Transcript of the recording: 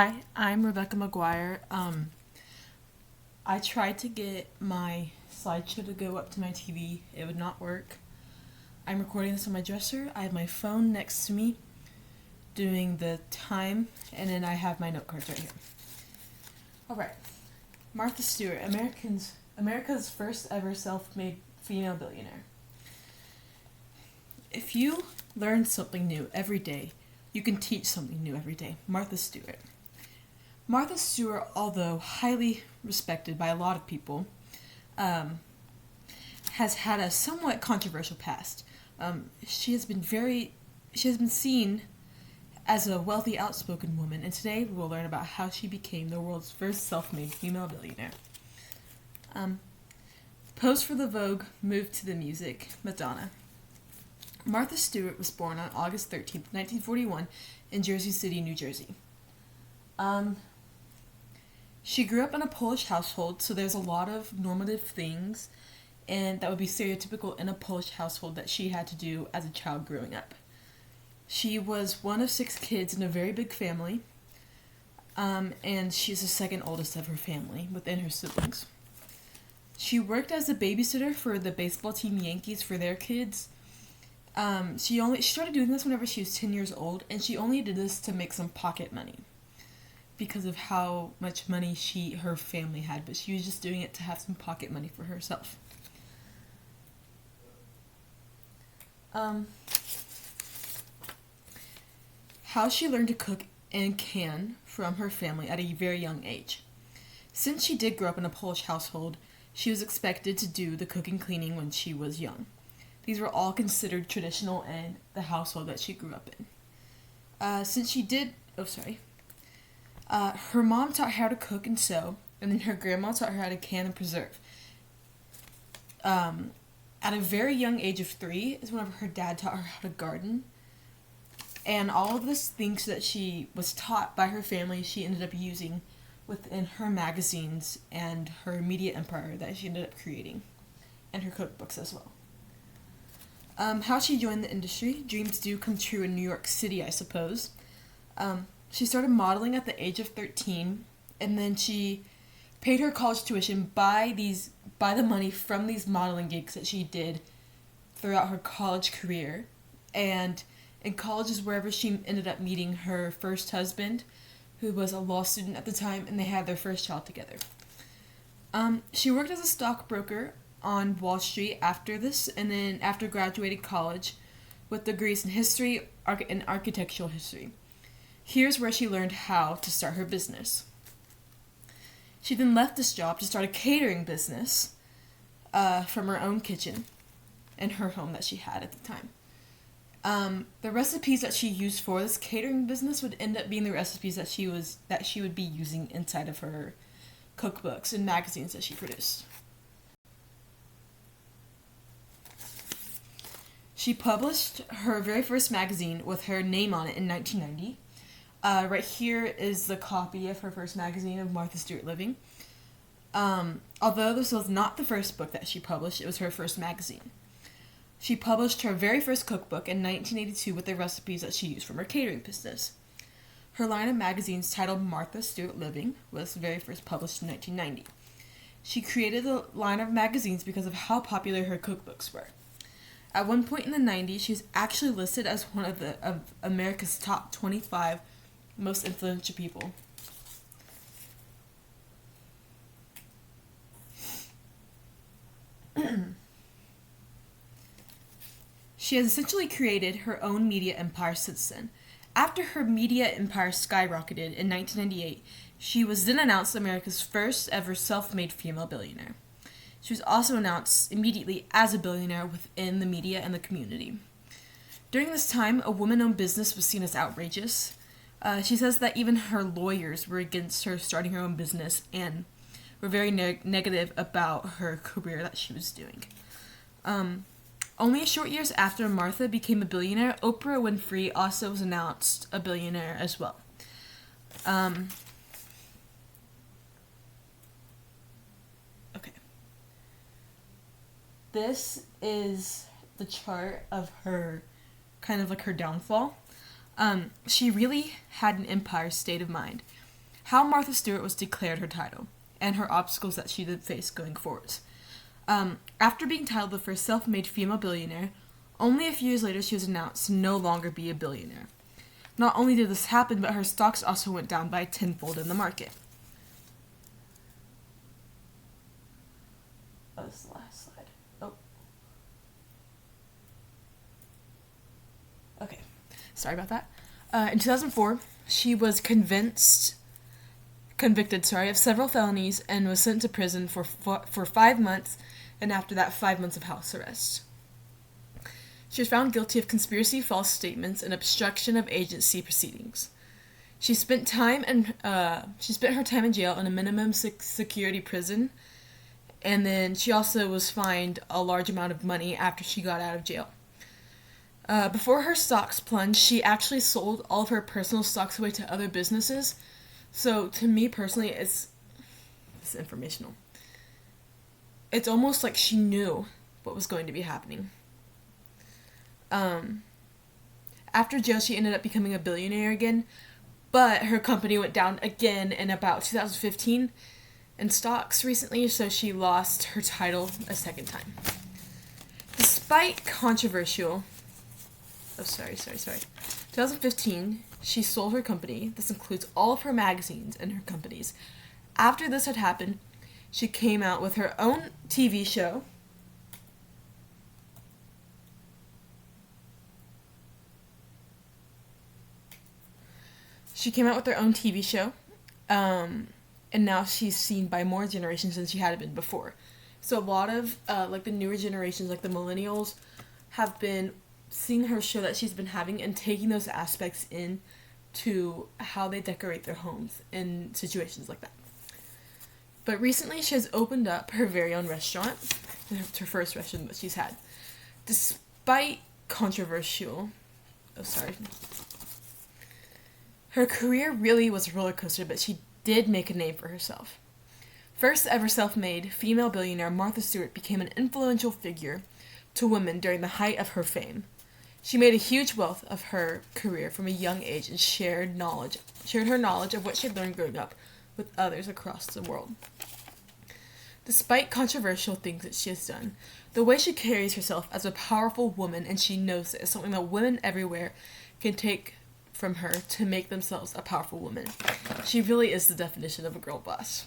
Hi, I'm Rebecca McGuire. I tried to get my slideshow to go up to my TV. It would not work. I'm recording this on my dresser. I have my phone next to me doing the time, and then I have my note cards right here. Alright. Martha Stewart, America's first ever self-made female billionaire. If you learn something new every day, you can teach something new every day. Martha Stewart. Martha Stewart, although highly respected by a lot of people, has had a somewhat controversial past. She has been seen as a wealthy, outspoken woman, and today we'll learn about how she became the world's first self-made female billionaire. Pose for the Vogue, moved to the music, Madonna. Martha Stewart was born on August 13th, 1941, in Jersey City, New Jersey. She grew up in a Polish household, so there's a lot of normative things and that would be stereotypical in a Polish household that she had to do as a child growing up. She was one of 6 kids in a very big family, and she's the second oldest of her family within her siblings. She worked as a babysitter for the baseball team Yankees for their kids. She started doing this whenever she was 10 years old, and she only did this to make some pocket money because of how much money her family had, but she was just doing it to have some pocket money for herself. How she learned to cook and can from her family at a very young age. Since she did grow up in a Polish household, she was expected to do the cooking cleaning when she was young. These were all considered traditional in the household that she grew up in. Her mom taught her how to cook and sew, and then her grandma taught her how to can and preserve. At a very young age of 3 is whenever her dad taught her how to garden. And all of these things that she was taught by her family, she ended up using within her magazines and her media empire that she ended up creating, and her cookbooks as well. How she joined the industry. Dreams do come true in New York City, I suppose. She started modeling at the age of 13, and then she paid her college tuition by the money from these modeling gigs that she did throughout her college career. And in college is wherever she ended up meeting her first husband, who was a law student at the time, and they had their first child together. She worked as a stockbroker on Wall Street after this, and then after graduating college with degrees in history and architectural history. Here's where she learned how to start her business. She then left this job to start a catering business from her own kitchen in her home that she had at the time. The recipes that she used for this catering business would end up being the recipes that she would be using inside of her cookbooks and magazines that she produced. She published her very first magazine with her name on it in 1990. Right here is the copy of her first magazine of Martha Stewart Living. Although this was not the first book that she published, it was her first magazine. She published her very first cookbook in 1982 with the recipes that she used from her catering business. Her line of magazines titled Martha Stewart Living was very first published in 1990. She created the line of magazines because of how popular her cookbooks were. At one point in the 90s, she was actually listed as one of America's top 25 most influential people. She has essentially created her own media empire since then. After her media empire skyrocketed in 1998, she was then announced America's first ever self-made female billionaire. She was also announced immediately as a billionaire within the media and the community. During this time, a woman-owned business was seen as outrageous. She says that even her lawyers were against her starting her own business and were very negative about her career that she was doing. Only a short years after Martha became a billionaire, Oprah Winfrey also was announced a billionaire as well. Okay. This is the chart of her, kind of like her downfall. She really had an empire state of mind. how Martha Stewart was declared her title, and her obstacles that she did face going forward. After being titled the first self-made female billionaire, only a few years later she was announced to no longer be a billionaire. Not only did this happen, but her stocks also went down by tenfold in the market. Oh, this is the last slide. Oh. Okay. Sorry about that. In 2004, she was convicted of several felonies and was sent to prison for 5 months, and after that, 5 months of house arrest. She was found guilty of conspiracy, false statements, and obstruction of agency proceedings. She spent her time in jail in a minimum security prison, and then she also was fined a large amount of money after she got out of jail. Before her stocks plunged, she actually sold all of her personal stocks away to other businesses. So to me personally, it's informational. It's almost like she knew what was going to be happening. After jail, she ended up becoming a billionaire again, but her company went down again in about 2015 in stocks recently, so she lost her title a second time. Despite controversial... 2015, she sold her company. This includes all of her magazines and her companies. After this had happened, she came out with her own TV show. And now she's seen by more generations than she had been before. So a lot of, the newer generations, like the millennials, have been seeing her show that she's been having and taking those aspects in to how they decorate their homes in situations like that. But recently she has opened up her very own restaurant. It's her first restaurant that she's had. Despite controversial... Her career really was a roller coaster, but she did make a name for herself. First ever self-made female billionaire, Martha Stewart became an influential figure to women during the height of her fame. She made a huge wealth of her career from a young age and shared her knowledge of what she had learned growing up with others across the world. Despite controversial things that she has done, the way she carries herself as a powerful woman, and she knows it, is something that women everywhere can take from her to make themselves a powerful woman. She really is the definition of a girl boss.